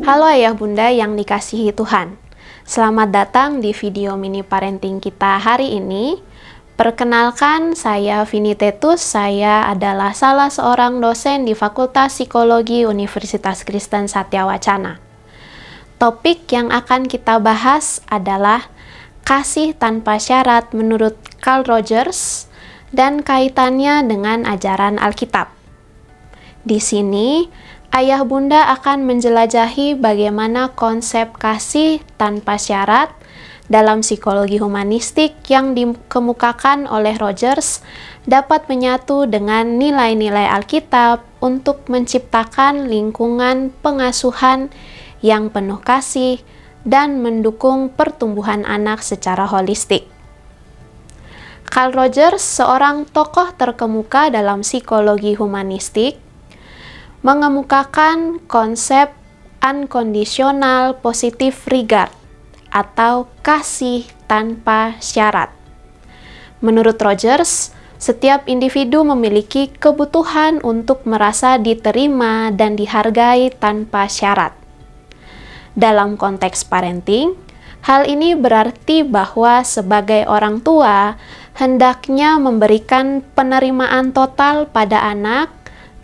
Halo ayah bunda yang dikasihi Tuhan. Selamat datang di video mini parenting kita hari ini. Perkenalkan, saya Vini Tetus. Saya adalah salah seorang dosen di Fakultas Psikologi Universitas Kristen Satya Wacana. Topik yang akan kita bahas adalah kasih tanpa syarat menurut Carl Rogers dan kaitannya dengan ajaran Alkitab. Di sini, ayah bunda akan menjelajahi bagaimana konsep kasih tanpa syarat dalam psikologi humanistik yang dikemukakan oleh Rogers dapat menyatu dengan nilai-nilai Alkitab untuk menciptakan lingkungan pengasuhan yang penuh kasih dan mendukung pertumbuhan anak secara holistik. Carl Rogers, seorang tokoh terkemuka dalam psikologi humanistik, mengemukakan konsep unconditional positive regard atau kasih tanpa syarat. Menurut Rogers, setiap individu memiliki kebutuhan untuk merasa diterima dan dihargai tanpa syarat. Dalam konteks parenting, hal ini berarti bahwa sebagai orang tua, hendaknya memberikan penerimaan total pada anak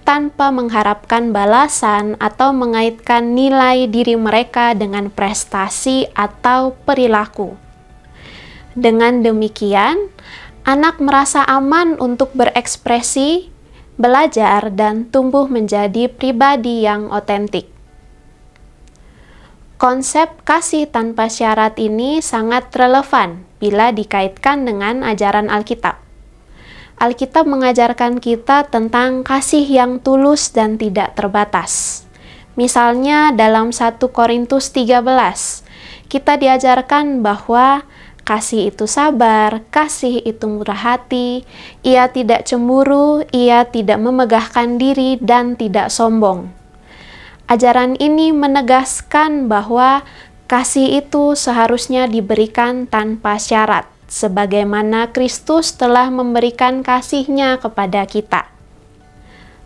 tanpa mengharapkan balasan atau mengaitkan nilai diri mereka dengan prestasi atau perilaku. Dengan demikian, anak merasa aman untuk berekspresi, belajar, dan tumbuh menjadi pribadi yang otentik. Konsep kasih tanpa syarat ini sangat relevan bila dikaitkan dengan ajaran Alkitab. Alkitab mengajarkan kita tentang kasih yang tulus dan tidak terbatas. Misalnya dalam 1 Korintus 13, kita diajarkan bahwa kasih itu sabar, kasih itu murah hati, ia tidak cemburu, ia tidak memegahkan diri dan tidak sombong. Ajaran ini menegaskan bahwa kasih itu seharusnya diberikan tanpa syarat, sebagaimana Kristus telah memberikan kasih-Nya kepada kita.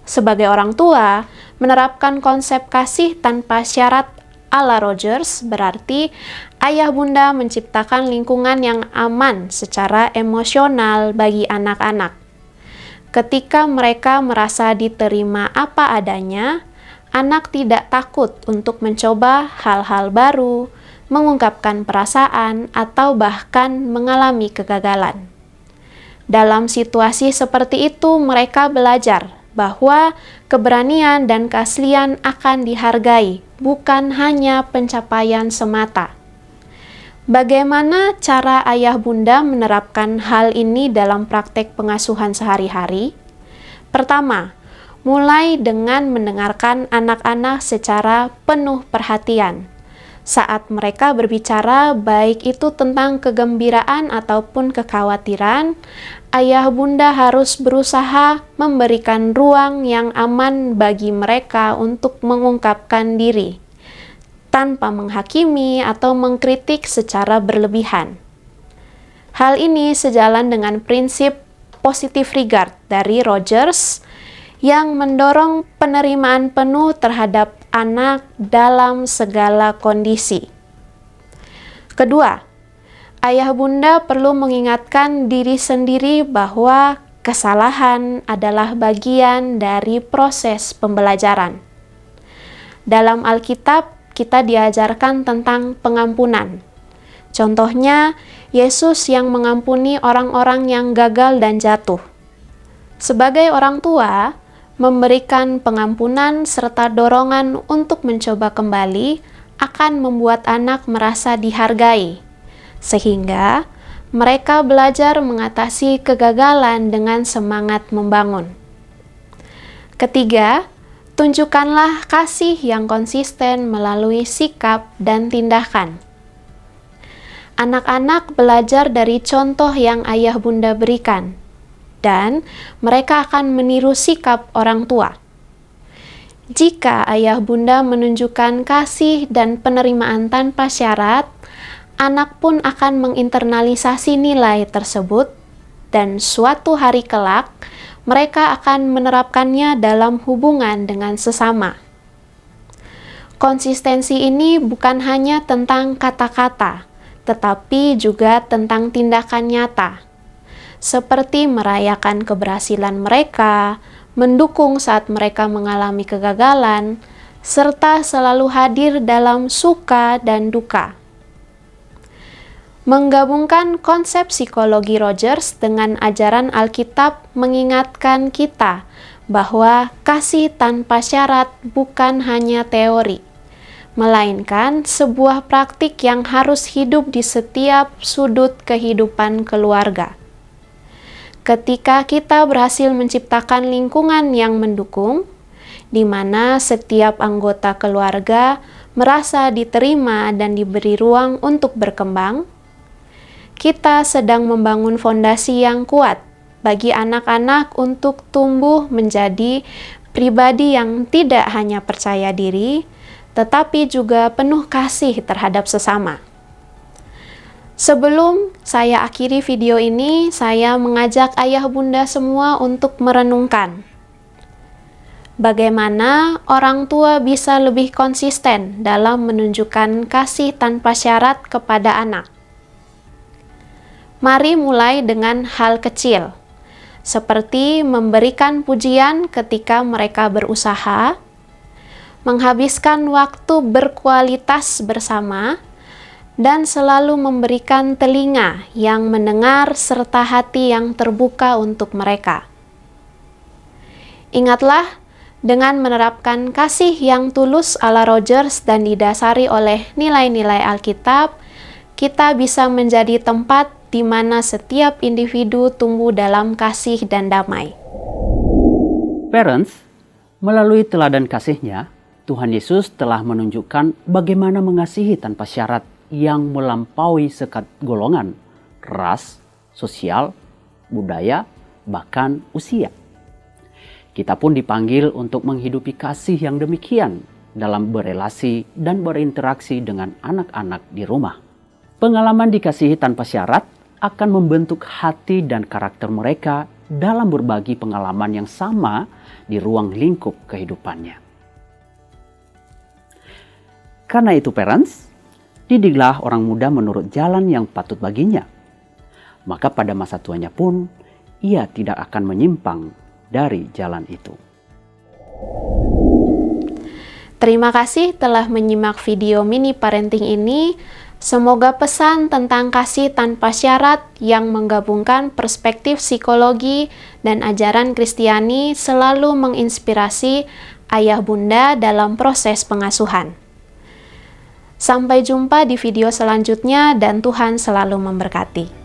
Sebagai orang tua, menerapkan konsep kasih tanpa syarat ala Rogers berarti ayah bunda menciptakan lingkungan yang aman secara emosional bagi anak-anak. Ketika mereka merasa diterima apa adanya, anak tidak takut untuk mencoba hal-hal baru, mengungkapkan perasaan, atau bahkan mengalami kegagalan. Dalam situasi seperti itu, mereka belajar bahwa keberanian dan keaslian akan dihargai, bukan hanya pencapaian semata. Bagaimana cara ayah bunda menerapkan hal ini dalam praktek pengasuhan sehari-hari? Pertama, mulai dengan mendengarkan anak-anak secara penuh perhatian. Saat mereka berbicara, baik itu tentang kegembiraan ataupun kekhawatiran, ayah bunda harus berusaha memberikan ruang yang aman bagi mereka untuk mengungkapkan diri, tanpa menghakimi atau mengkritik secara berlebihan. Hal ini sejalan dengan prinsip positive regard dari Rogers, yang mendorong penerimaan penuh terhadap anak dalam segala kondisi. Kedua, ayah bunda perlu mengingatkan diri sendiri bahwa kesalahan adalah bagian dari proses pembelajaran. Dalam Alkitab, kita diajarkan tentang pengampunan. Contohnya, Yesus yang mengampuni orang-orang yang gagal dan jatuh. Sebagai orang tua, memberikan pengampunan serta dorongan untuk mencoba kembali akan membuat anak merasa dihargai, sehingga mereka belajar mengatasi kegagalan dengan semangat membangun. Ketiga, tunjukkanlah kasih yang konsisten melalui sikap dan tindakan. Anak-anak belajar dari contoh yang ayah bunda berikan, dan mereka akan meniru sikap orang tua. Jika ayah bunda menunjukkan kasih dan penerimaan tanpa syarat, anak pun akan menginternalisasi nilai tersebut, dan suatu hari kelak mereka akan menerapkannya dalam hubungan dengan sesama. Konsistensi ini bukan hanya tentang kata-kata, tetapi juga tentang tindakan nyata, seperti merayakan keberhasilan mereka, mendukung saat mereka mengalami kegagalan, serta selalu hadir dalam suka dan duka. Menggabungkan konsep psikologi Rogers dengan ajaran Alkitab mengingatkan kita bahwa kasih tanpa syarat bukan hanya teori, melainkan sebuah praktik yang harus hidup di setiap sudut kehidupan keluarga. Ketika kita berhasil menciptakan lingkungan yang mendukung, di mana setiap anggota keluarga merasa diterima dan diberi ruang untuk berkembang, kita sedang membangun fondasi yang kuat bagi anak-anak untuk tumbuh menjadi pribadi yang tidak hanya percaya diri, tetapi juga penuh kasih terhadap sesama. Sebelum saya akhiri video ini, saya mengajak ayah bunda semua untuk merenungkan bagaimana orang tua bisa lebih konsisten dalam menunjukkan kasih tanpa syarat kepada anak. Mari mulai dengan hal kecil, seperti memberikan pujian ketika mereka berusaha, menghabiskan waktu berkualitas bersama, dan selalu memberikan telinga yang mendengar serta hati yang terbuka untuk mereka. Ingatlah, dengan menerapkan kasih yang tulus ala Rogers dan didasari oleh nilai-nilai Alkitab, kita bisa menjadi tempat di mana setiap individu tumbuh dalam kasih dan damai. Parents, melalui teladan kasih-Nya, Tuhan Yesus telah menunjukkan bagaimana mengasihi tanpa syarat yang melampaui sekat golongan, ras, sosial, budaya, bahkan usia. Kita pun dipanggil untuk menghidupi kasih yang demikian dalam berelasi dan berinteraksi dengan anak-anak di rumah. Pengalaman dikasihi tanpa syarat akan membentuk hati dan karakter mereka dalam berbagi pengalaman yang sama di ruang lingkup kehidupannya. Karena itu parents, didiklah orang muda menurut jalan yang patut baginya. Maka pada masa tuanya pun, ia tidak akan menyimpang dari jalan itu. Terima kasih telah menyimak video mini parenting ini. Semoga pesan tentang kasih tanpa syarat yang menggabungkan perspektif psikologi dan ajaran Kristiani selalu menginspirasi ayah bunda dalam proses pengasuhan. Sampai jumpa di video selanjutnya dan Tuhan selalu memberkati.